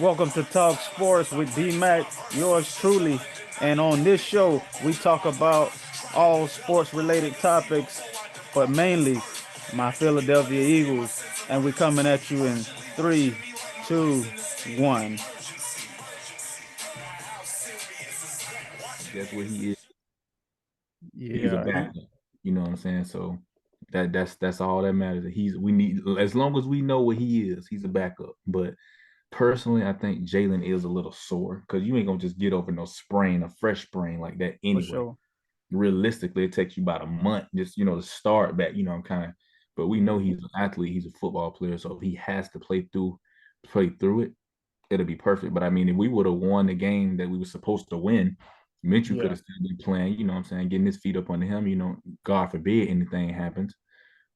Welcome to Talk Sports with D Mac, yours truly. And on this show, we talk about all sports related topics, but mainly my Philadelphia Eagles. And we're coming at you in three, two, one. That's what he is. He's a Yeah, backup. You know what I'm saying? So that's all that matters. We need as long as we know what he is, he's a backup. But personally, I think Jalen is a little sore because you ain't gonna just get over no sprain, a fresh sprain like that for anyway. sure. Realistically, it takes you about a month just to start back. I'm kind of, but we know he's an athlete, he's a football player, so if he has to play through it, it'll be perfect. But I mean, if we would have won the game that we were supposed to win, Mitchell could Yeah, have still been playing, you know what I'm saying, getting his feet up under him, God forbid anything happens.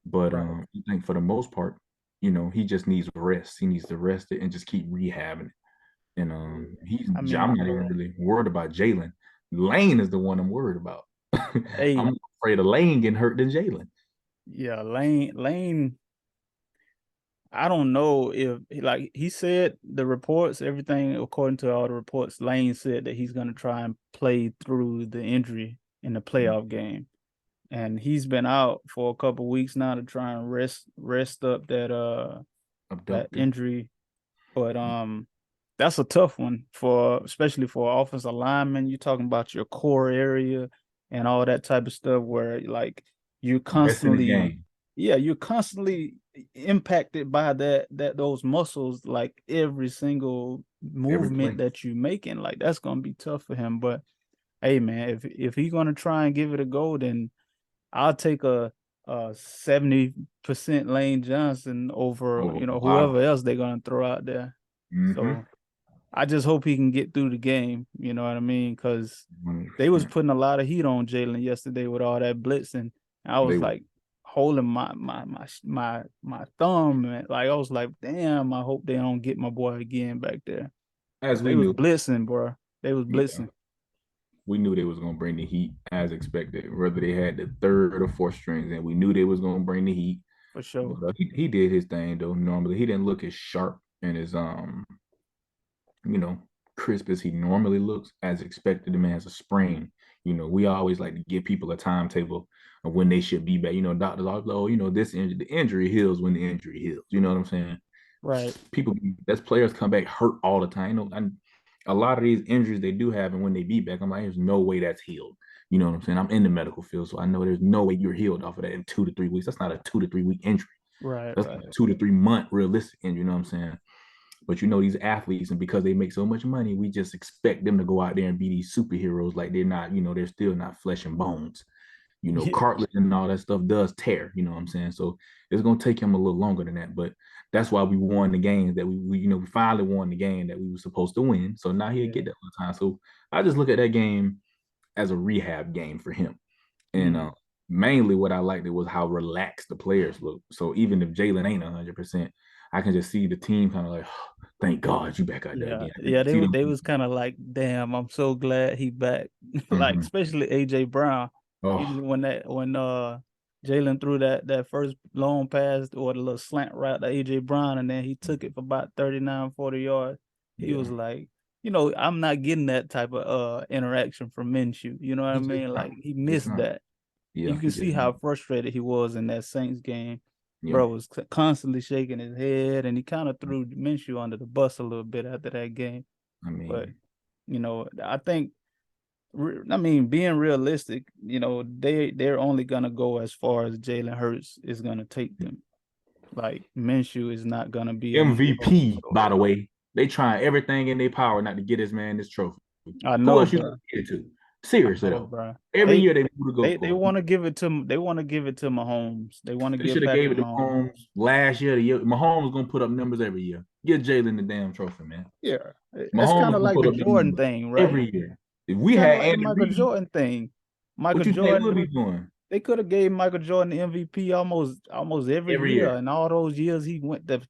But right. I think for the most part, he just needs rest. He needs to rest it and just keep rehabbing it. And I I'm mean, not even really worried about Jalen. Lane is the one I'm worried about. I'm hey, more afraid of Lane getting hurt than Jalen. yeah, Lane, I don't know if like he said the reports, everything according to all the reports, Lane said that he's gonna try and play through the injury in the playoff game. And he's been out for a couple weeks now to try and rest up that Abductor. injury. But that's a tough one for especially for offensive lineman. You're talking about your core area and all that type of stuff where like you Rest in the constantly game. yeah, you're constantly impacted by that those muscles like every single Every movement play. that you making. Like that's gonna be tough for him. But hey man, if he's gonna try and give it a go, then I'll take a 70% Lane Johnson over, Oh, a lot of whoever else they're gonna throw out there. mm-hmm. So I just hope he can get through the game. You know what I mean? Because they was 100%. putting a lot of heat on Jalen yesterday with all that blitzing. I They was were. like holding my thumb, and like I was like, damn, I hope they don't get my boy again back there. As Cause we they was knew. blitzing, bro. They was Yeah. blitzing We knew they was gonna bring the heat as expected, whether they had the third or fourth strings, and we knew they was gonna bring the heat. for sure. But he did his thing though. Normally he didn't look as sharp and as you know, crisp as he normally looks, as expected. The man has a sprain. We always like to give people a timetable of when they should be back. Doctors always, oh, this injury, the injury heals when the injury heals. You know what I'm saying? Right. People, that's players come back hurt all the time. A lot of these injuries they do have, and when they be back, I'm like, there's no way that's healed. You know what I'm saying? I'm in the medical field, so I know there's no way you're healed off of that in 2 to 3 weeks. That's not a 2 to 3 week injury. Right. That's like Right. a 2 to 3 month realistic injury. You know what I'm saying? But these athletes, and because they make so much money, we just expect them to go out there and be these superheroes. Like they're not, they're still not flesh and bones. Yeah. Cartilage and all that stuff does tear. You know what I'm saying? So it's gonna take him a little longer than that. But that's why we won the game that we finally won the game that we were supposed to win. So now he'll Yeah. get that all the time. So I just look at that game as a rehab game for him. And Mm. mainly what I liked it was how relaxed the players look. So even if Jalen ain't 100%, I can just see the team kind of like, oh, thank God you back out there Yeah, again. I yeah, can see them. they was kind of like, damn, I'm so glad he back. Like Mhm. especially AJ Brown. He Oh, when Jalen threw that first long pass or the little slant route to AJ Brown and then he took it for about 39, 40 yards. He was yeah. like, I'm not getting that type of interaction from Minshew. You know what I He's just mean? not. Like he Just missed not. that. Yeah, You can he see just not. how frustrated he was in that Saints game. Yeah. Bro was constantly shaking his head, and he kind of threw Minshew under the bus a little bit after that game. I But mean, I think, I mean, being realistic, they're only gonna go as far as Jalen Hurts is gonna take them. Like Minshew is not gonna be able to go MVP, so by the far. way. They trying everything in their power not to get this man this trophy. I Who know, else you gonna bro. get it to? I Seriously know, though. bro. Every They year they move the they goalpost. want to give it to they want to give it to Mahomes. They want to They give should have gave Patrick it to Mahomes. Mahomes last year. The year Mahomes gonna put up numbers every year. Get Jalen the damn trophy, man. Yeah, it's kind Mahomes of gonna like put the up the Jordan numbers thing, right? every year. If we Kind of had like the Andy Michael Reid, Jordan thing. what Michael you think we'll be Jordan, doing they could have gave Michael Jordan the MVP almost every every year, year? and all those years he went to,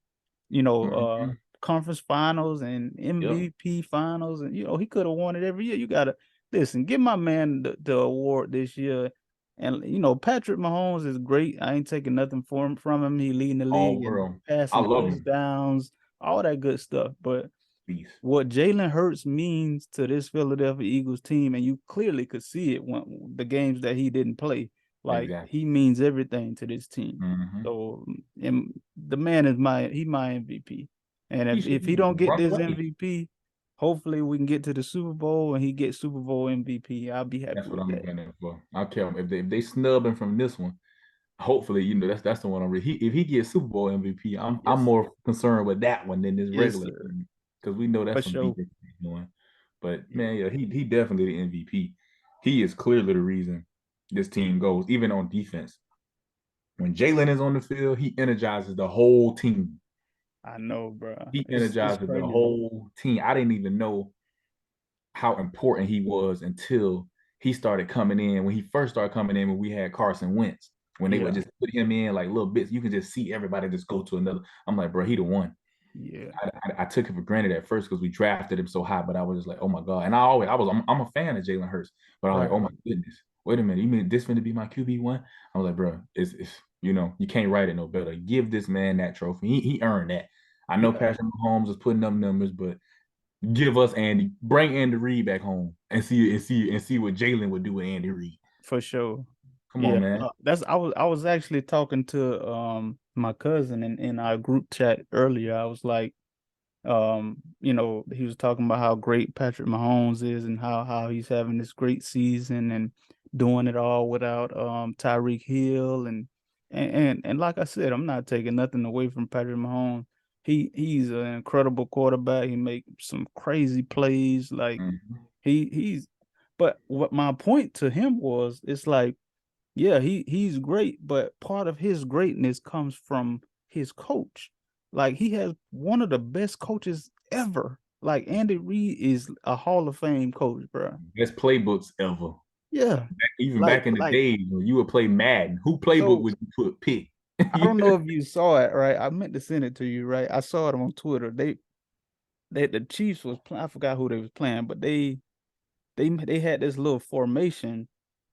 Mm-hmm. conference finals and Yep. MVP finals, and he could have won it every year. You gotta listen, give my man the award this year. And Patrick Mahomes is great. I ain't taking nothing from him. He leading the All league and world. I passing love first him. downs, all that good stuff. But Beast. what Jalen Hurts means to this Philadelphia Eagles team, and you clearly could see it when the games that he didn't play. Like Exactly. he means everything to this team. Mm-hmm. So, and the man is my MVP. And He if should he don't get run this away. MVP, hopefully we can get to the Super Bowl and he gets Super Bowl MVP. I'll be happy That's what with I'm that. gunning for. I'll tell him if they snub him from this one, hopefully, that's the one I'm really. If he gets Super Bowl MVP, I'm Yes, more concerned with that one than this yes, regular sir. because we know For that's some sure. BS he's doing. But Yeah, man, yeah, he definitely the MVP. He is clearly the reason this team goes, even on defense. When Jalen is on the field, he energizes the whole team. I know, bro. He It's energizes the crazy. whole team. I didn't even know how important he was until he started coming in. When he first started coming in, when we had Carson Wentz, when they would Yeah, just put him in like little bits, you can just see everybody just go to another. I'm like, bro, he the one. yeah, I took it for granted at first because we drafted him so high, but I was just like, oh my god. And I'm a fan of Jalen Hurts, but I was like, right, oh my right. goodness, wait a minute, you mean this going to be my QB1? I was like, bro, it's you can't write it no better. Give this man that trophy. He earned that. I know Yeah, Patrick Mahomes is putting up numbers, but give us Andy, bring Andy Reid back home and see what Jalen would do with Andy Reid. for sure. Come Yeah, on, man. that's I was actually talking to my cousin in our group chat earlier. I was like, he was talking about how great Patrick Mahomes is and how he's having this great season and doing it all without Tyreek Hill and like I said, I'm not taking nothing away from Patrick Mahomes. He's an incredible quarterback. He makes some crazy plays. Like Mm-hmm. he's but what my point to him was, it's like, yeah, he's great, but part of his greatness comes from his coach. Like he has one of the best coaches ever. Like Andy Reid is a Hall of Fame coach, bro. Best playbooks ever. Yeah. Even Like back in the like days when you would play Madden, who playbook so would you put pick? I don't know if you saw it, right? I meant to send it to you, right? I saw it on Twitter. The Chiefs was playing, I forgot who they was playing, but they had this little formation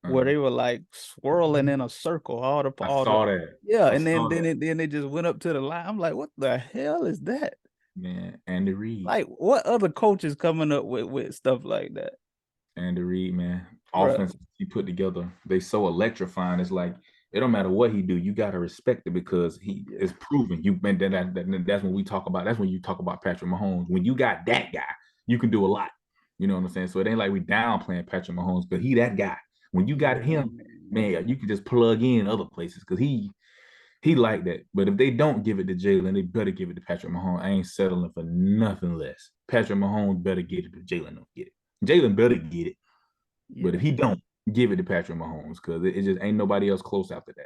where Uh-huh. they were like swirling in a circle, I all the saw that. yeah, I and then saw then that. it, then they just went up to the line. I'm like, what the hell is that? Man, Andy Reid. Like, what other coaches coming up with stuff like that, Andy Reid, man. bro? Offense he put together, they so electrifying. It's like it don't matter what he do, you gotta respect it because he Yeah, is proven. You and that's when we talk about. That's when you talk about Patrick Mahomes. When you got that guy, you can do a lot. You know what I'm saying? So it ain't like we downplaying Patrick Mahomes, but he that guy. When you got yeah, him, man. man, you can just plug in other places because he like that. But if they don't give it to Jalen, they better give it to Patrick Mahomes. I ain't settling for nothing less. Patrick Mahomes better get it if Jalen don't get it. Jalen better get it. But if Yeah, he don't, give it to Patrick Mahomes because it just ain't nobody else close after that.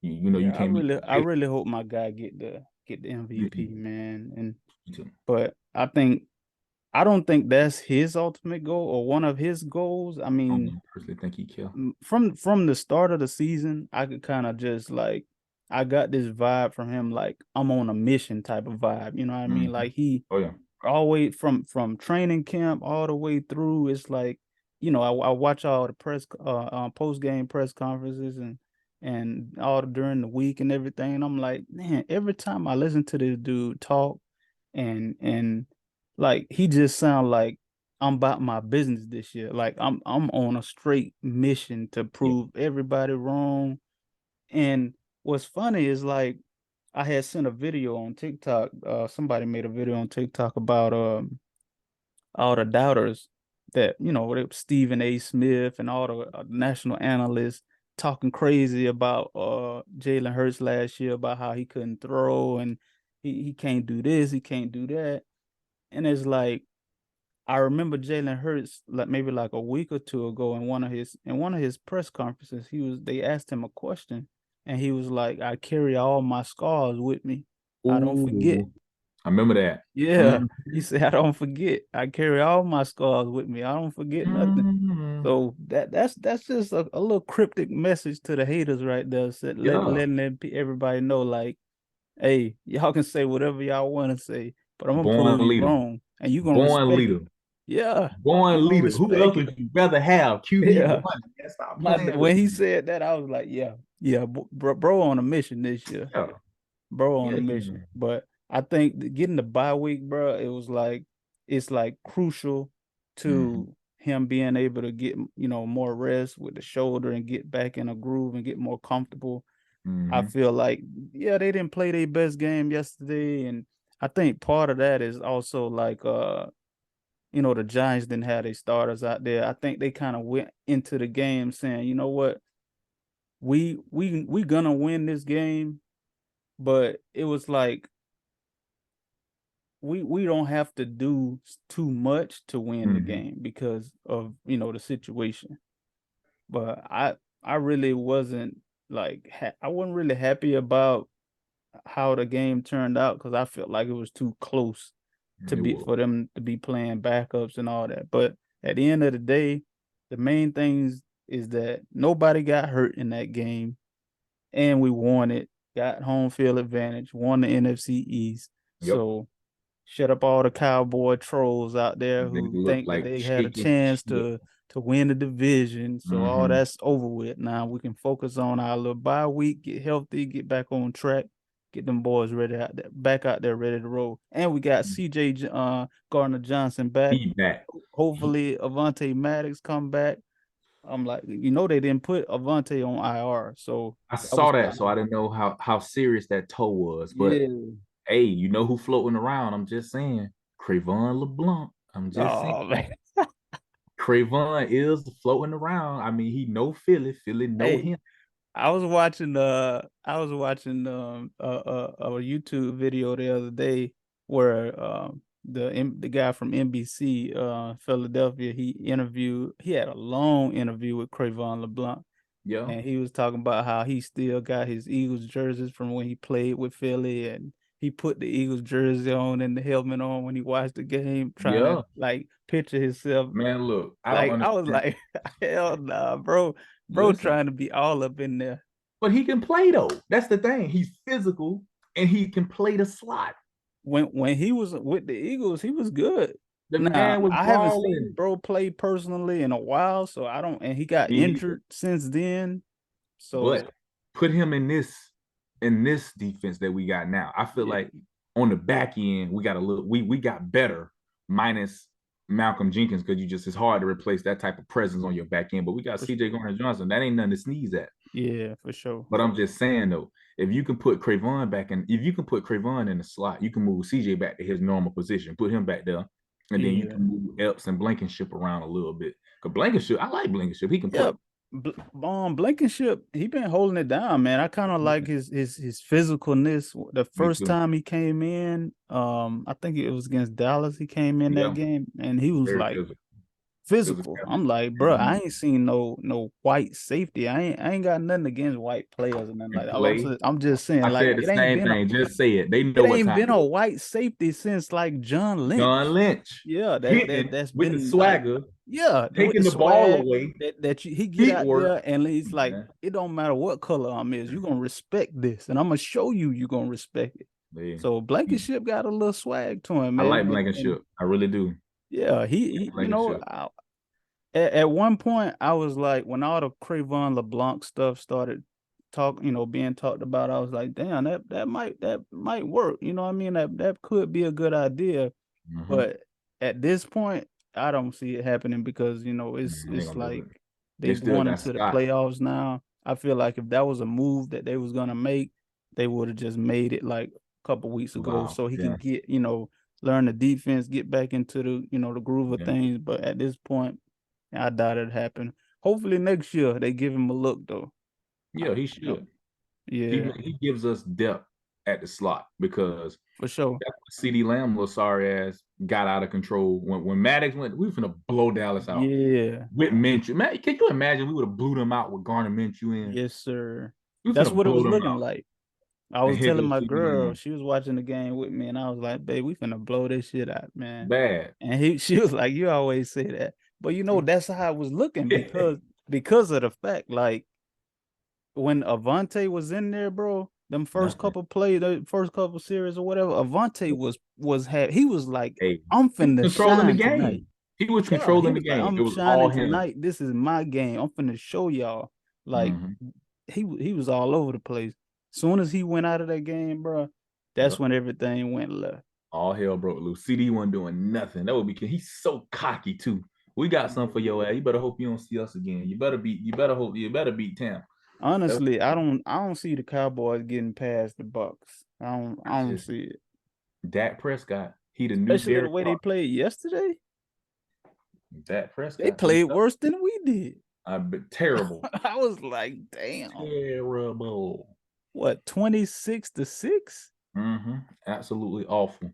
You yeah. I can't be really, I really hope my guy get the me MVP, too. man. And Me too. but I don't think that's his ultimate goal or one of his goals. I I mean, don't personally think he kill. from the start of the season, I could kind of just like I got this vibe from him, like I'm on a mission type of vibe. You know what I mean? Mm-hmm. Like he Oh yeah. always from training camp all the way through. It's like, I watch all the post game press conferences and all during the week and everything. And I'm like, man, every time I listen to this dude talk and like he just sound like I'm about my business this year. Like I'm on a straight mission to Yeah. prove everybody wrong. And what's funny is like I had sent a video on TikTok. Somebody made a video on TikTok about all the doubters that Stephen A. Smith and all the national analysts talking crazy about Jalen Hurts last year about how he couldn't throw and he can't do this, he can't do that. And it's like I remember Jalen Hurts like maybe like a week or two ago in one of his press conferences, they asked him a question and he was like, I carry all my scars with me. I don't forget. Ooh, I remember that. Yeah. He Mm-hmm. said, I don't forget. I carry all my scars with me. I don't forget nothing. Mm-hmm. So that's just a little cryptic message to the haters right there. Said Yeah. letting everybody know, like, hey, y'all can say whatever y'all want to say, but I'm gonna Born prove you leader. wrong, and you're gonna Born respect leader. it. Yeah, you're Born gonna leader. Who else respect it. would you rather have? QB1. Yeah. Stop playing with When he me. said that, I was like, yeah, yeah, bro on a mission this year. Yeah. Bro on Yeah. a mission. But I think getting the bye week, bro, it was like it's like crucial Mm-hmm. to him being able to get, more rest with the shoulder and get back in a groove and get more comfortable. I Mm-hmm. feel like, yeah, they didn't play their best game yesterday. And I think part of that is also like, the Giants didn't have their starters out there. I think they kind of went into the game saying, you know what, we gonna win this game, but it was like we don't have to do too much to win the Mm-hmm. game because of the situation. But I really wasn't like I wasn't really happy about how the game turned out because I felt like it was too close to It be was. for them to be playing backups and all that. But at the end of the day, the main things is that nobody got hurt in that game and we won it, got home field advantage, won the NFC East. Yep. So shut up all the cowboy trolls out there They who look think that like they had a chicken chance shit. to win the division. So all Mm-hmm. that's over with. Now we can focus on our little bye week, get healthy, get back on track, get them boys ready out there, back out there ready to roll. And we got CJ Gardner Johnson back. He back. He, Hopefully Avante Maddox come back. I'm like, they didn't put Avante on IR, so I that was saw that, kind so of I didn't know how serious that toe was. But yeah. hey, you know who floating around? I'm just saying, Cravon LeBlanc. I'm just saying, Oh man. Cravon is floating around. I mean, he know Philly. Philly know Hey, him. I was watching a YouTube video the other day where the guy from NBC Philadelphia, he had a long interview with Cravon LeBlanc, Yeah, and he was talking about how he still got his Eagles jerseys from when he played with Philly, and he put the Eagles jersey on and the helmet on when he watched the game, trying to yeah. like picture himself. Man, look, I don't Like I was understand. like, hell nah, bro, Listen, trying to be all up in there. but he can play though. That's the thing. He's physical and he can play the slot. When he was with the Eagles, he was good. The Now, man was I haven't seen balling. bro play personally in a while, so I don't and he got Me neither. injured since then. So But put him in this defense that we got now. I feel yeah, like on the back end we got a little we got better minus Malcolm Jenkins because it's hard to replace that type of presence on your back end. But we got for, CJ Garner Johnson. That ain't nothing to sneeze at. yeah, for sure. But I'm just saying though, if you can put Cravon back in, if you can put Cravon in the slot, you can move CJ back to his normal position, put him back there, and then you Yeah. can move Epps and Blankenship around a little bit. Because Blankenship, I like Blankenship. He can Yeah. play. Blankenship, he been holding it down, man. I kind of like his physicalness. The Me first too. time he came in, I think it was against Dallas. He came in that Yeah, game and he was very like physical. physical. Physical. I'm like, bro, I Mm-hmm. ain't seen no white safety. I ain't got nothing against white players and nothing like And that. play. I'm just saying, I like, said the same thing. Just say it. They it know what ain't time been it a is. white safety since like John John Lynch. Lynch Yeah, hitting that's with the been like, swagger, yeah, with the taking the ball swag away, he get feet out work. there and he's like, Man, it don't matter what color I'm is, you gonna respect this, and I'm gonna show you gonna respect it. man. So Blankenship got a little swag to him, I man, like and Blankenship. I really do. yeah, I like he Blankenship. at one point I was like, when all the Cravon LeBlanc stuff started being talked about, I was like, damn, that might work. You know what I mean? That could be a good idea. Mm-hmm. But at this point, I don't see it happening because Man, they it's gonna do like it. They they still going got into the Scott. playoffs now. I feel like if that was a move that they was gonna make, they would have just made it like a couple weeks ago, Wow. so he Yeah. could get learn the defense, get back into the groove of Yeah. things. But at this point, I doubt it happen. Hopefully next year they give him a look though. Yeah, he You know, should. He yeah, he gives us depth at the slot because for sure. CD Lamb little sorry ass got out of control. When Maddox went, we were finna blow Dallas out. Yeah, With Minshew. Man, can you imagine we would have blew them out with Garner Minshew in? yes, sir. We That's finna what it blow was them looking out. like. I And was here telling goes my CD girl, Lamb. she was watching the game with me, and I was like, "Babe, we finna blow this shit out, man." Bad. And she was like, "You always say that," but that's how it was looking because of the fact, like when Avante was in there, bro, them first Nothing. couple plays, the first couple series or whatever, Avante he was like, Hey, "I'm he was finna controlling the shine tonight." game. He was Yeah, he controlling the was like, game. It "I'm was all shining him. tonight. This is my game. I'm finna show y'all." Like Mm-hmm. he was all over the place. Soon as he went out of that game, bro, that's Yep. when everything went left. all hell broke loose. CD wasn't doing nothing. That would be he's so cocky too. We got something for your ass. You better hope you don't see us again. You better beat Tampa. Honestly, I don't see the Cowboys getting past the Bucks. I don't Just see it. Dak Prescott. He the new Especially the Derek way they Carr. played yesterday. Dak They Prescott. played worse than we did. I've been terrible. I was like, damn. Terrible. What, 26-6? Mm-hmm. Absolutely awful.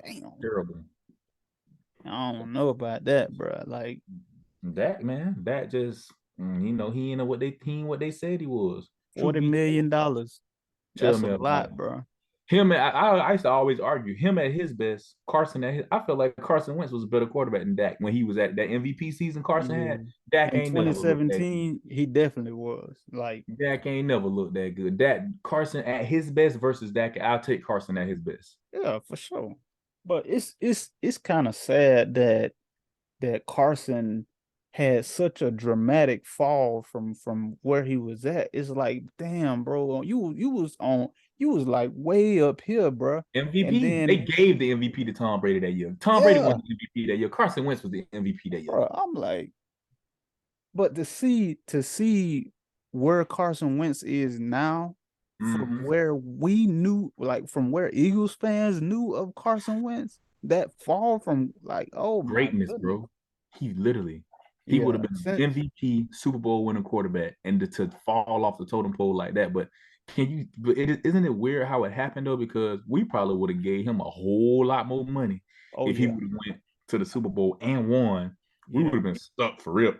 Damn. Terrible. I don't know about that, bro. Like Dak, man. Dak just he ain't what they said he was. Truth $40 be million. tell That's a me about lot, it. bro. Him, I used to always argue him at his best. Carson at his, I feel like Carson Wentz was a better quarterback than Dak when he was at that MVP season. Carson Yeah. had Dak In ain't never looked that good. 2017, he definitely was. Like, Dak ain't never looked that good. Dak Carson at his best versus Dak. I'll take Carson at his best. yeah, for sure. But it's kind of sad that Carson had such a dramatic fall from where he was at. It's like, damn, bro, you was like way up here, bro. And MVP. They then, gave the MVP to Tom Brady that year. Tom Brady yeah, won the MVP that year. Carson Wentz was the MVP that year. bro, I'm like, but to see where Carson Wentz is now, from Mm-hmm. where we knew, like from where Eagles fans knew of Carson Wentz, that fall from like, oh my Greatness, goodness. bro. He would Yeah, have been an MVP, Super Bowl winning quarterback, and to fall off the totem pole like that. But isn't it weird how it happened though? Because we probably would have gave him a whole lot more money oh if he yeah, would have went to the Super Bowl and won. We yeah. would have been stuck for real.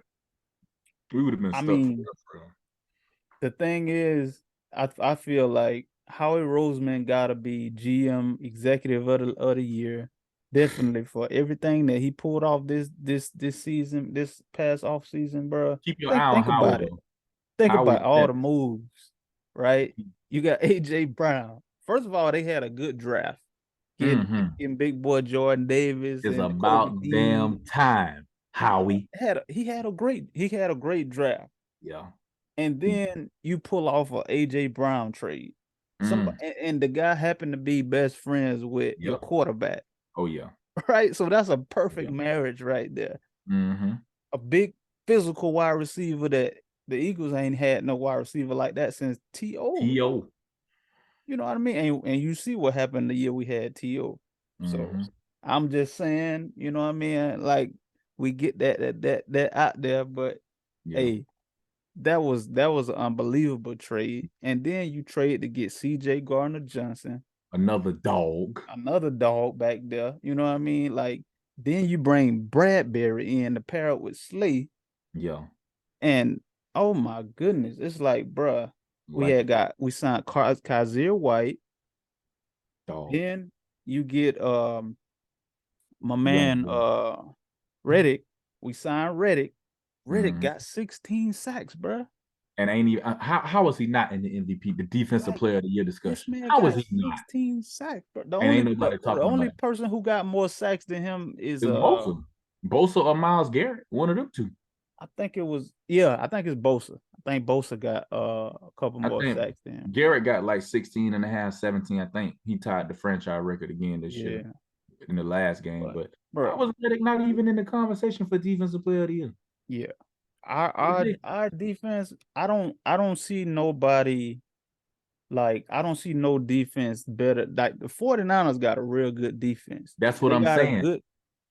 We would have been I stuck for mean, real. For real. the thing is, I feel like Howie Roseman gotta be GM executive of the year. Definitely for everything that he pulled off this season, this past off season, bro. Keep your eye Think on think Howie about it. though. Think Howie about all Sent the moves, right? You got AJ Brown. First of all, they had a good draft. Getting big boy Jordan Davis It's and Kobe about Dean. damn time, Howie. He had a great draft. Yeah. And then you pull off a AJ Brown trade. And the guy happened to be best friends with your Yep. quarterback, Oh yeah. right? So that's a perfect Yeah. marriage right there. Mm-hmm. A big physical wide receiver that the Eagles ain't had no wide receiver like that since T.O. T.O. You know what I mean? And you see what happened the year we had T.O. So Mm-hmm. I'm just saying, you know what I mean? Like we get that out there, but Yeah. hey, that was an unbelievable trade. And then you trade to get CJ Gardner-Johnson, Another dog. another dog back there. You know what I mean? Like then you bring Bradbury in to pair up with Slay. Yeah. And oh my goodness, it's like, bruh, Like we signed Kazir White. dog. Then you get my Young man boy. Reddick. We signed Reddick. Reddick Mhm. got 16 sacks, bruh. And ain't even how was he not in the MVP, the defensive Like, player of the year this discussion? man How was got he not? 16 sacks, bro. The And only ain't nobody the talking only about it. person who got more sacks than him is It's Bosa. Bosa or Myles Garrett, one of them two. I think it's Bosa. I think Bosa got a couple I more think sacks than him. Garrett got like 16 and a half, 17. I think he tied the franchise record again this year Yeah, in the last game. But how bro. was Reddick not even in the conversation for defensive player of the year? Yeah. Our defense, I don't see nobody. Like, I don't see no defense better. Like, the 49ers got a real good defense. That's what They I'm got a saying. good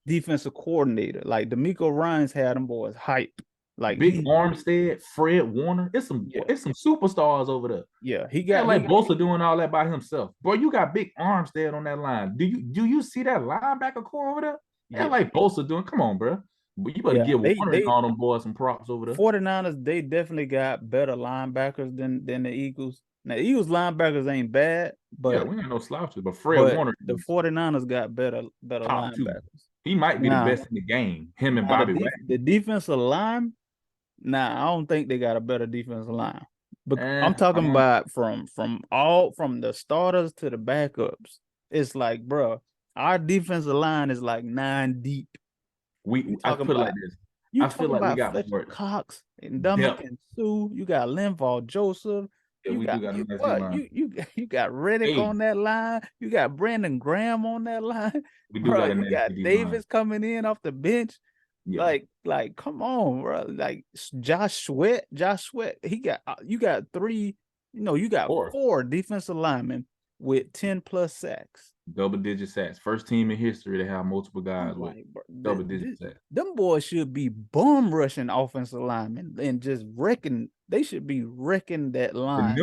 defensive coordinator. Like, D'Amico Ryans had them boys hype. Like, Big Armstead, Fred Warner. It's some superstars over there. He Yeah, got like Bosa doing all that by himself. Bro, you got Big Armstead on that line. Do you see that linebacker core over there? Yeah, like Bosa doing. Come on, bro. But you better give Warner and all them boys some props over there. 49ers, they definitely got better linebackers than the Eagles. Now, the Eagles linebackers ain't bad, but yeah, we ain't no slouches. But Fred Warner, the 49ers got better top two. linebackers. He might be the Now, best in the game. Him and now Bobby Wagner. the defensive line, I don't think they got a better defensive line. But I'm talking about from the starters to the backups. It's like, bro, our defensive line is like 9 deep. I put it like this. You I feel talking like we about got Fletcher more Cox and Ndamukong Suh. You got Linval Joseph. Yeah, we do got a nice line. You got Reddick Hey, on that line. You got Brandon Graham on that line, we do bro. got a You nice got D line. Davis coming in off the bench. Yeah, of Come on, bro. Like Josh Sweat. He got you got three. You got course. 4 defensive linemen with 10 plus sacks. Double-digit sacks. First team in history to have multiple guys I'm with like, bro, double-digit sacks. them boys should be bum rushing offensive linemen and just wrecking. They should be wrecking that line.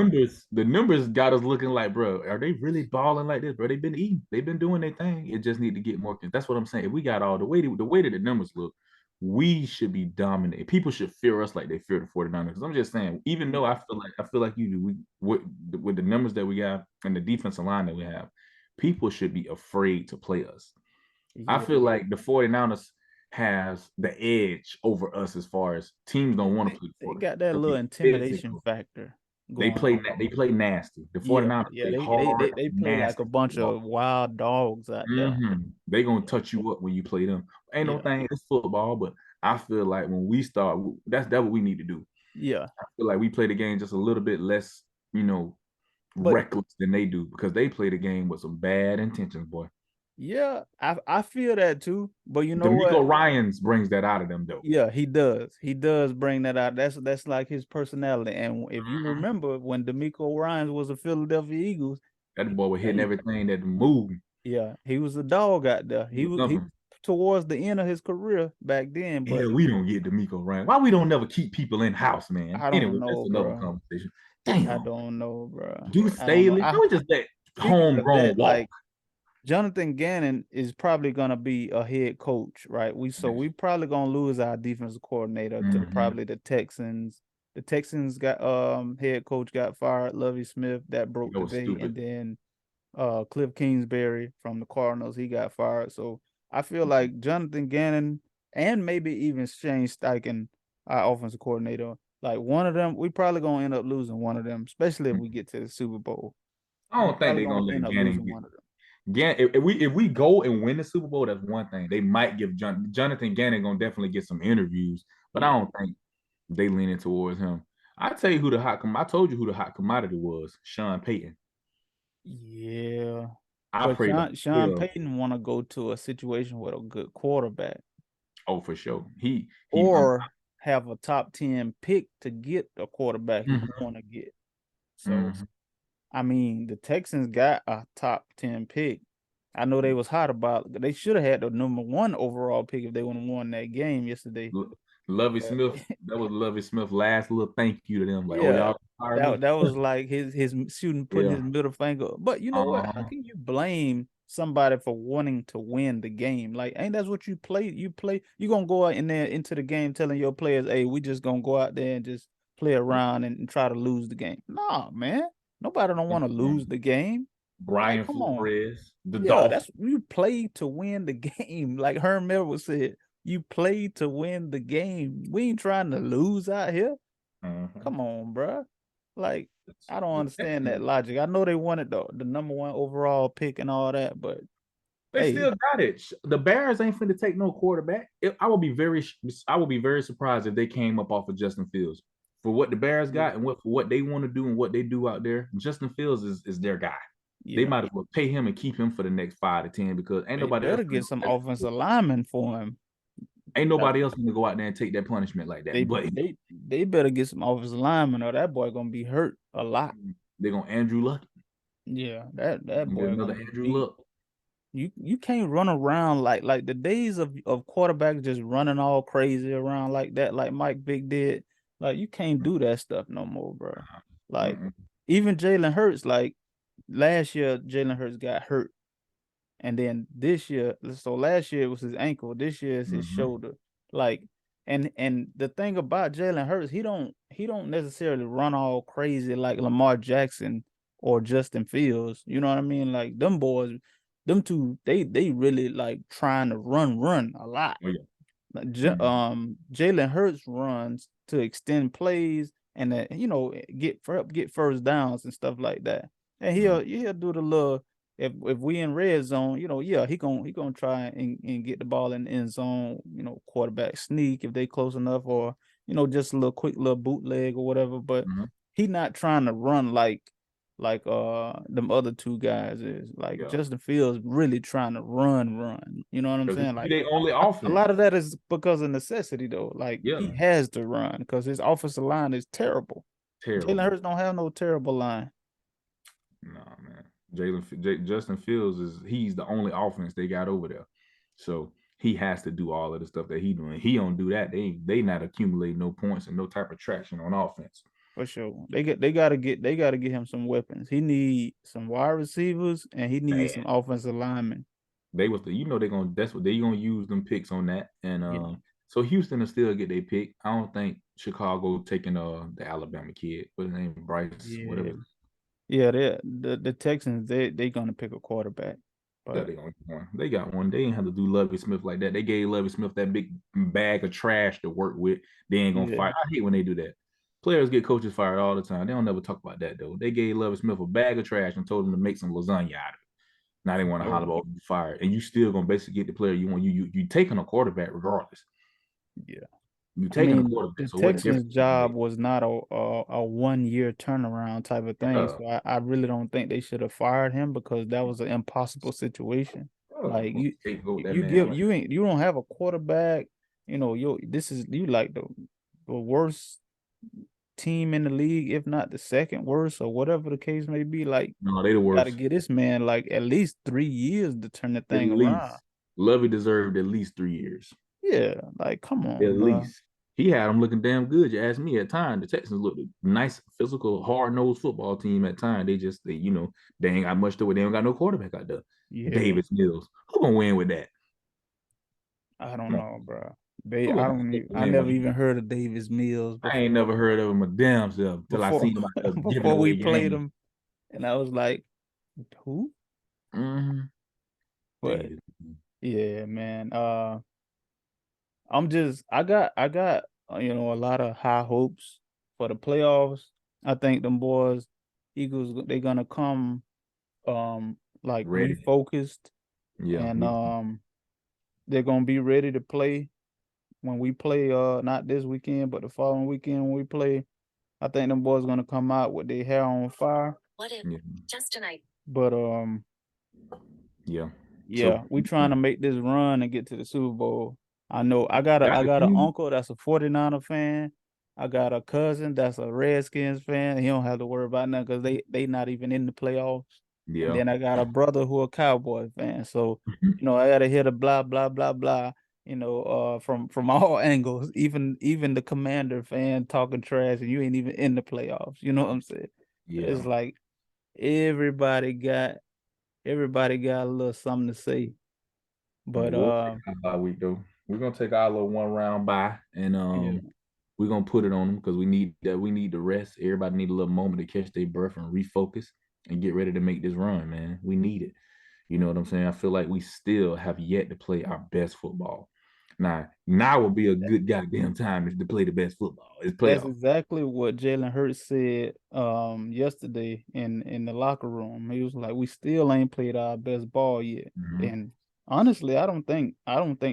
The numbers got us looking like, bro, are they really balling like this, bro? They've been eating, they've been doing their thing. It just need to get more. That's what I'm saying. If we got all the way that the numbers look, we should be dominating. People should fear us like they fear the 49ers. Because I'm just saying, even though I feel like you do, with the numbers that we got and the defensive line that we have, people should be afraid to play us. I Yeah, feel like the 49ers has the edge over us as far as teams don't want to play they for got that them. little Be intimidation physical. factor They going play on. they play nasty. The Yeah, 49ers yeah, play they they hard, they play like a nasty bunch football. of wild dogs out there. They gonna touch you up when you play them. Ain't no Yeah, thing, it's football, but I feel like when we start, that's what we need to do. yeah. I feel like we play the game just a little bit less, But reckless than they do because they play the game with some bad intentions, boy. yeah, I feel that too. But you know D'Amico what? Ryans brings that out of them though. Yeah, he does. He does bring that out. That's like his personality. And if you Mhm. remember when D'Amico Ryans was a Philadelphia Eagles, That boy was hitting hey, everything that moved. yeah, he was a dog out there. He He was was he thumping. towards the end of his career back then, but Yeah, we don't get D'Amico Ryan. Why we don't never keep people in house, man? I don't Anyway, that's know, another bro. conversation. I Damn. don't know, bro. Deuce I don't know. Staley. Why we just let Speaking of homegrown that, walk? like Jonathan Gannon is probably gonna be a head coach, right? We probably gonna lose our defensive coordinator to Mm-hmm. probably the Texans. The Texans got head coach got fired, Lovie Smith, that broke That was today, and stupid. then Cliff Kingsbury from the Cardinals, he got fired. So I feel like Jonathan Gannon and maybe even Shane Steichen, our offensive coordinator, like one of them, we probably gonna end up losing one of them, especially if we get to the Super Bowl. I We don't think probably they're gonna gonna end let up Gannon losing get one of them. If we go and win the Super Bowl, that's one thing. They might give Jonathan Gannon gonna definitely get some interviews, but I Yeah. don't think they leaning towards him. I tell you who I told you who the hot commodity was. Sean Payton. Yeah. I But pray the Sean hell. Payton want to go to a situation with a good quarterback Oh, for sure. He or have a top 10 pick to get a quarterback he mhm, want to get. So, mhm. I mean, the Texans got a top 10 pick. I know they was hot about it. They should have had the number 1 overall pick if they would have won that game yesterday. Lovey But Smith, that was Lovey Smith last little thank you to them. Like, oh, yeah, y'all hire that me? that was like his shooting, putting his Yeah. middle finger. But you know what? How Uh-huh. can you blame somebody for wanting to win the game? Like, ain't that's what you play? You gonna go out in there into the game telling your players, "Hey, we just gonna go out there and just play around and try to lose the game." Nah, man. Nobody don't want to lose the game. Like, Brian come on. Flores, the Yeah, Dolphin. that's you play to win the game. Like Herm Melville said, you play to win the game. We ain't trying to lose out here. Uh-huh. Come on, bro. Like, I don't The understand that Texans, logic. I know they wanted the number 1 overall pick and all that, but they hey, still got it. The Bears ain't finna take no quarterback. I will be very surprised if they came up off of Justin Fields for what the Bears yeah, got and for what they want to do and what they do out there. Justin Fields is their guy. They yeah, might as well pay him and keep him for the next 5 to 10 because they better get some offensive linemen for him. ain't That nobody else gonna go out there and take that punishment like that. they But they they better get some offensive linemen, or that boy gonna be hurt a lot. they're gonna Andrew Luck. Yeah, that Get boy another gonna be Andrew beat. Luck. You can't run around like the days of quarterbacks just running all crazy around like that, like Mike Vick did. Like, you can't do that stuff no more, bro. Like, Mm-mm. even Jalen Hurts, like last year, Jalen Hurts got hurt. And then this year, so last year it was his ankle, this year is his Mm-hmm. shoulder. Like, and the thing about Jalen Hurts, he don't necessarily run all crazy like Lamar Jackson or Justin Fields. You know what I mean? Like, them boys, them two, they really like trying to run a lot. Oh yeah. Like, Mm-hmm. Jalen Hurts runs to extend plays and get first downs and stuff like that. And he'll do the little, if we in red zone, yeah, he gonna try and get the ball in the end zone, quarterback sneak if they close enough, or just a little quick little bootleg or whatever. But Mm-hmm. he not trying to run like them other two guys is. Like Yeah, Justin Fields really trying to run. You know what I'm because saying? he Like they only a lot of offense. that is because of necessity though. Like Yeah, he has to run because his offensive line is terrible. Jalen terrible. Hurts don't have no terrible line. Nah, man. Justin Fields he's the only offense they got over there. So he has to do all of the stuff that he doing. He don't do that. They not accumulate no points and no type of traction on offense. For sure. They gotta get him some weapons. He need some wide receivers and he needs some Bad. offensive linemen. They was the they're gonna that's what they gonna use them picks on that. And Yeah. so Houston will still get their pick. I don't think Chicago taking the Alabama kid, what's his name, Bryce, Yeah. whatever. Yeah, the Texans they gonna pick a quarterback. Yeah, But they gonna get one. They got one. They ain't have to do Lovey Smith like that. They gave Lovey Smith that big bag of trash to work with. They ain't gonna yeah, fight. I hate when they do that. Players get coaches fired all the time. They don't never talk about that though. They gave Lovey Smith a bag of trash and told him to make some lasagna out of it. Now they want to holler oh, about fired, and you still gonna basically get the player you want. You taking a quarterback regardless. yeah. You I taking a mean, quarterback. the So what Texans' difference does it job make? was not a 1 year turnaround type of thing. Yeah, So I really don't think they should have fired him because that was an impossible situation. Like yeah. Scapegoat if that you man give like you don't have a quarterback, this is you like the worst team in the league, if not the second worst, or whatever the case may be. Like no, they the you got to worst. get this man like at least 3 years to turn the At thing around. least Lovey deserved at least 3 years. Yeah, like come At on, bro. least he had them looking damn good. You ask me at times. The Texans looked a nice, physical, hard nosed football team at times. They ain't got much to it. They don't got no quarterback out there. Yeah, Davis Mills. Who gonna win with that? I don't Come on. know, bro. They, Who I gonna don't even, I win with never him? even heard of Davis Mills I ain't never heard of him a damn self till I before seen him out there giving before we away played games. him, and I was like, who? Mm-hmm. But Davis. yeah, man. I got a lot of high hopes for the playoffs. I think them boys, Eagles, they're gonna come like Ready. refocused Yeah, and me too. they're gonna be ready to play when we play not this weekend but the following weekend when we play. I think them boys gonna come out with their hair on fire. Yeah. But Yeah. So yeah, we trying to make this run and get to the Super Bowl. I know I got an you uncle that's a 49er fan. I got a cousin that's a Redskins fan. He don't have to worry about nothing because they not even in the playoffs. And yeah. then I got a brother who a Cowboy fan. So, I gotta hear the blah blah blah blah, from all angles, even the Commander fan talking trash and you ain't even in the playoffs. You know what I'm saying? Yeah. It's like everybody got everybody got a little something to say. Yeah, But we'll take our bye week though. We're gonna take our little one round bye and yeah, we're gonna put it on them because we need that. We need the rest. Everybody need a little moment to catch their breath and refocus and get ready to make this run, man. We need it. You know what I'm saying? I feel like we still have yet to play our best football. Now would be a good goddamn time to play the best football. It's that's playoff. exactly what Jalen Hurts said yesterday in the locker room. He was like, "We still ain't played our best ball yet." Mm-hmm. And honestly, I don't think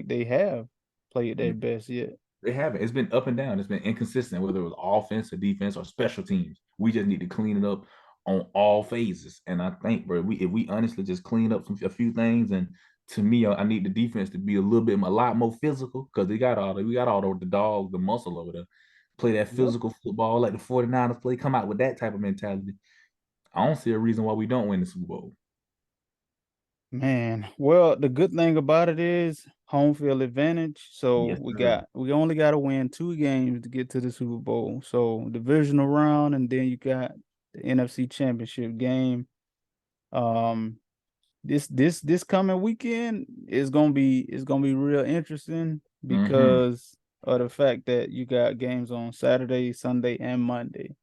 they have played their best yet. They haven't. It's been up and down. It's been inconsistent, whether it was offense or defense or special teams. We just need to clean it up on all phases. And I think, bro, if we honestly just clean up a few things, and to me, I need the defense to be a lot more physical because we got all the dogs, the muscle over there. Play that Yep. physical football like the 49ers play. Come out with that type of mentality. I don't see a reason why we don't win the Super Bowl. Man, well, the good thing about it is home field advantage. So Yes, we sir. got we only got to win 2 games to get to the Super Bowl. So divisional round, and then you got the NFC Championship game. Um, this coming weekend is gonna be real interesting Mm-hmm. because of the fact that you got games on Saturday, Sunday, and Monday.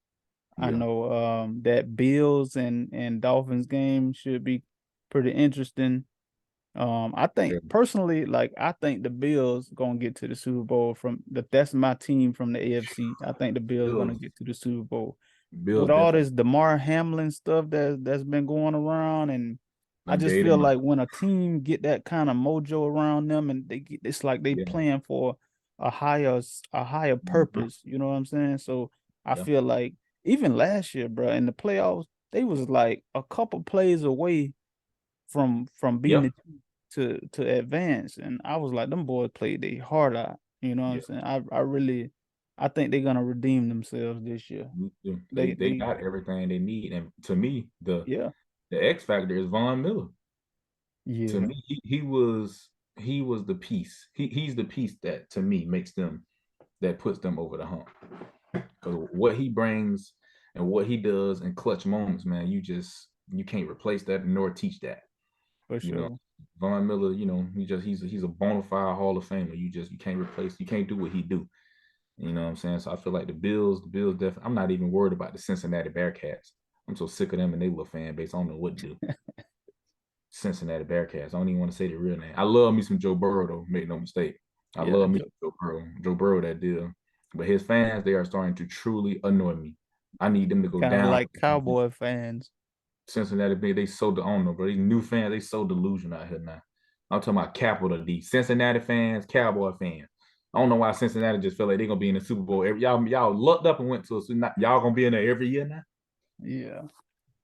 I Yeah. know that Bills and Dolphins game should be pretty interesting. I think Yeah. personally, like I think the Bills gonna get to the Super Bowl that's my team from the AFC. I think the Bills gonna Bills. get to the Super Bowl. Bills With all definitely this DeMar Hamlin stuff that's been going around, and I done just gave feel them like when a team get that kind of mojo around them and it's like they yeah. playing for a higher Mhm. purpose, you know what I'm saying? So I Yeah. feel like even last year, bro, in the playoffs, they was like a couple plays away from being Yep. the team to advance. And I was like, them boys played their heart out. You know what I'm Yep. saying? I really I think they're gonna redeem themselves this year. Me too. They They got everything they need. And to me, yeah, the X factor is Von Miller. To yeah, me, he was the piece. He's the piece that to me makes them that puts them over the hump. Because what he brings and what he does in clutch moments, man, you can't replace that nor teach that. for You know, sure. Von Miller, he's a bona fide Hall of Famer. You can't replace, you can't do what he do. You know what I'm saying? So I feel like the Bills definitely. I'm not even worried about the Cincinnati Bearcats. I'm so sick of them and they little fan base. I don't know what to do. Cincinnati Bearcats. I don't even want to say the real name. I love me some Joe Burrow though. Make no mistake. I Yeah, love me some Joe Burrow. Joe Burrow that deal. But his fans, they are starting to truly annoy me. I need them to go kind of down. like Cowboy fans, Cincinnati, they so I don't know, bro. These new fans, they so delusional out here now. I'm talking about capital D. Cincinnati fans, Cowboy fans. I don't know why Cincinnati just feel like they're gonna be in the Super Bowl. Y'all lucked up and went to y'all gonna be in there every year now. yeah,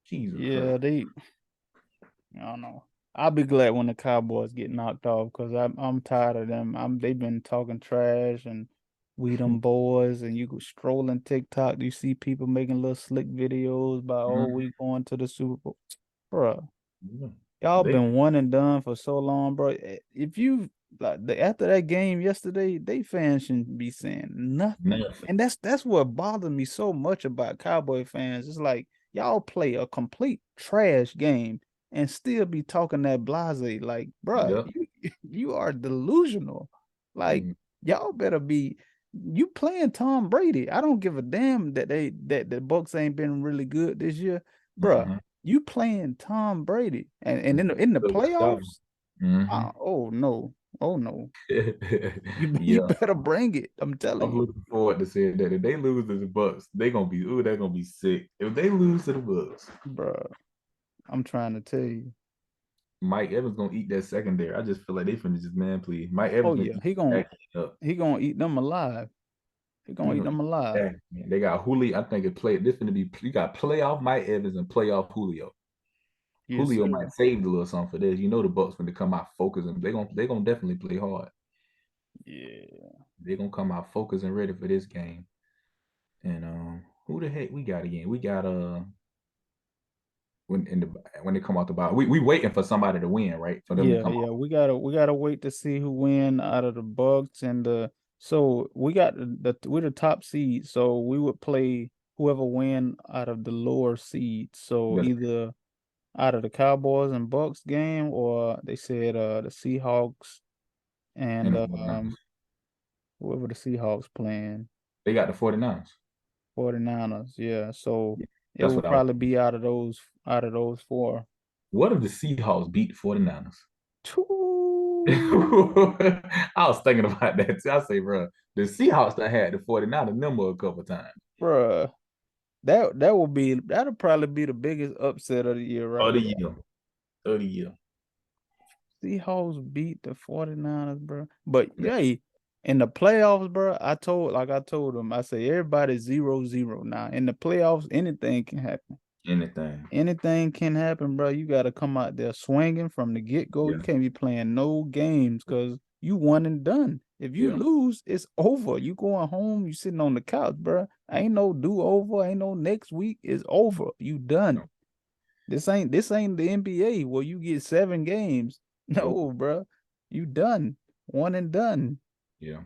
Jesus yeah. Christ. I don't know. I'll be glad when the Cowboys get knocked off because I'm tired of them. They've been talking trash and we them boys, and you go strolling TikTok, you see people making little slick videos about, oh, Mhm. we going to the Super Bowl. Bro, Yeah. y'all They been one and done for so long, bro. If you after that game yesterday, they fans shouldn't be saying nothing. nothing. And that's what bothered me so much about Cowboy fans. It's like y'all play a complete trash game and still be talking that blase. Like, bro, Yep. you are delusional. Like, Mm. y'all better be you playing Tom Brady. I don't give a damn that the Bucks ain't been really good this year. Bruh, Mm-hmm. you playing Tom Brady, and in the So watch out. playoffs, Mm-hmm. oh no, oh no, you Yeah. better bring it. I'm telling I'm you, looking forward to seeing that. If they lose to the Bucks, they're gonna be sick. If they lose to the Bucks, bro. I'm trying to tell you. Mike Evans gonna eat that secondary. I just feel like they finna just man, please. Mike Oh Evans gonna yeah, eat that up. he gonna eat them alive. He He gonna eat gonna them eat alive. that. Man. They got Julio. I think it played. This finna be. You got playoff Mike Evans and playoff Julio. Yes, Julio sir. might save a little something for this. You know the Bucks when they come out focused and they gonna definitely play hard. Yeah, They're gonna come out focused and ready for this game. And who the heck we got again? We got when they come out the bottom. We waiting for somebody to win, right? For them to yeah, come yeah. out. We gotta wait to see who win out of the Bucks and the. So we got we're the top seed. So we would play whoever win out of the lower seed. So That's either out of the Cowboys and Bucks game, or they said the Seahawks and and the 49ers. whoever the Seahawks playing, They got the 49ers. 49ers. Yeah. So Yeah, it that's will what I was probably thinking. be out of those four. What if the Seahawks beat the 49ers? Two, I was thinking about that too. I say, bro, the Seahawks that had the 49ers number a couple times. bruh. That'll probably be the biggest upset of the year Of right the there. year. Of the year. Seahawks beat the 49ers, bro. But Yeah. yeah, in the playoffs, bro, I told them, I say everybody's 0-0 now. In the playoffs, anything can happen. Anything. Anything can happen, bro. You got to come out there swinging from the get-go. Yeah. You can't be playing no games because you won and done. If you Yeah. lose, it's over. You going home, you sitting on the couch, bro. Ain't no do-over, ain't no next week. It's over. You done. This ain't the NBA where you get 7 games. Nope. No, bro. You done. One and done. Yeah.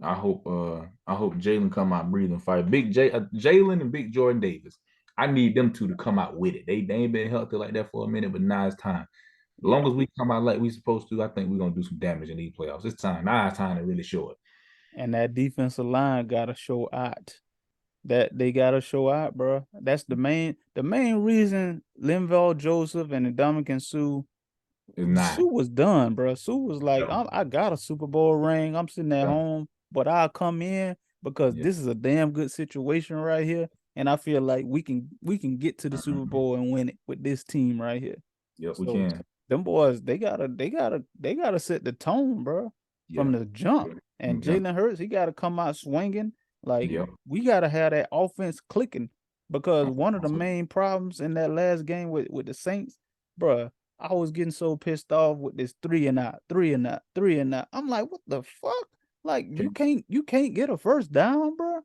I hope Jalen come out breathing fire. Jalen and Big Jordan Davis. I need them two to come out with it. They ain't been healthy like that for a minute, but now it's time. As long Yeah. as we come out like we supposed to, I think we're gonna do some damage in these playoffs. It's time. Now it's time to really show it. And that defensive line gotta show out. That they gotta show out, bro. That's the main reason Linval Joseph and Ndamukong Suh. It's not. Sue was done, bro. Sue was like, Yeah. I got a Super Bowl ring. I'm sitting at Yeah. home, but I'll come in because Yeah. this is a damn good situation right here. And I feel like we can get to the Super Mhm. Bowl and win it with this team right here. Yep, we So can. them boys, they gotta set the tone, bro, Yeah. from the jump. And Yeah. Jalen Hurts, he gotta come out swinging. Like Yep. we gotta have that offense clicking. because I'm- one of the I'm- main problems in that last game with the Saints, bruh, I was getting so pissed off with this three and out, three and out, three and out. I'm like, what the fuck? Like you can't get a first down, bro.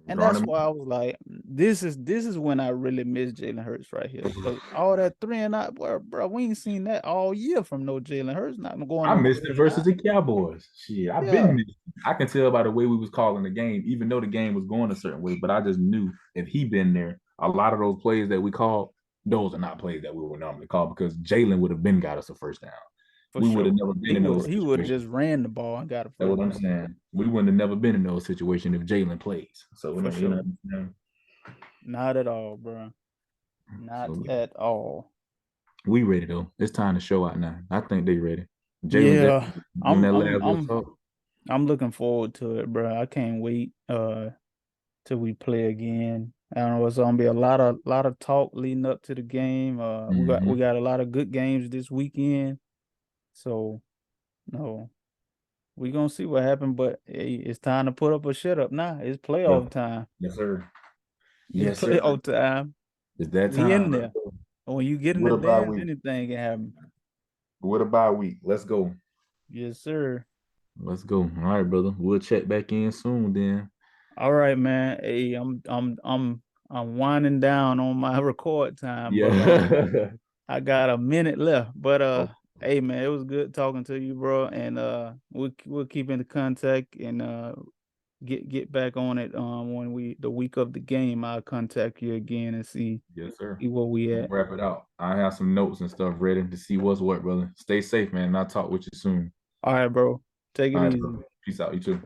And that's Running. why I was like, this is when I really miss Jalen Hurts right here. Because all that three and out, bro, we ain't seen that all year from no Jalen Hurts. Not going I no missed it three and versus out. the Cowboys. Shit, I've Yeah, been missing. I can tell by the way we was calling the game, even though the game was going a certain way. But I just knew if he been there, a lot of those plays that we called, those are not plays that we would normally call because Jalen would have been got us a first down. for We would have sure. never been He in would those he would have situations. just ran the ball and got a That's first what I'm down. saying. We wouldn't have never been in those situations if Jalen plays. So For you know, sure. Not at all, bro. Not so at all. we ready though. It's time to show out now. I think they ready. Jalen Yeah, Jackson doing I'm that I'm last little I'm talk. I'm looking forward to it, bro. I can't wait till we play again. I don't know, it's gonna be a lot of talk leading up to the game. We got Mm-hmm. we got a lot of good games this weekend. So no, we gonna see what happens, but hey, it's time to put up a shut up now. It's Yeah. playoff time. Yes, sir. It's Yes, sir. playoff time. It's that We in time. Let's there. go. And when you get in What the a bye dance, week. anything can happen. What a bye week. Let's go. Yes, sir. Let's go. All right, brother. We'll check back in soon then. All right, man. Hey, I'm winding down on my record time, but Yeah. I got a minute left. But Oh, hey man, it was good talking to you, bro. And we'll keep in the contact and get back on it when the week of the game I'll contact you again and yes, sir. see where we We'll at. wrap it out. I have some notes and stuff ready to see what's what, brother. Stay safe, man. I'll talk with you soon. All right, bro. Take it All right, easy. bro. Peace out. You too.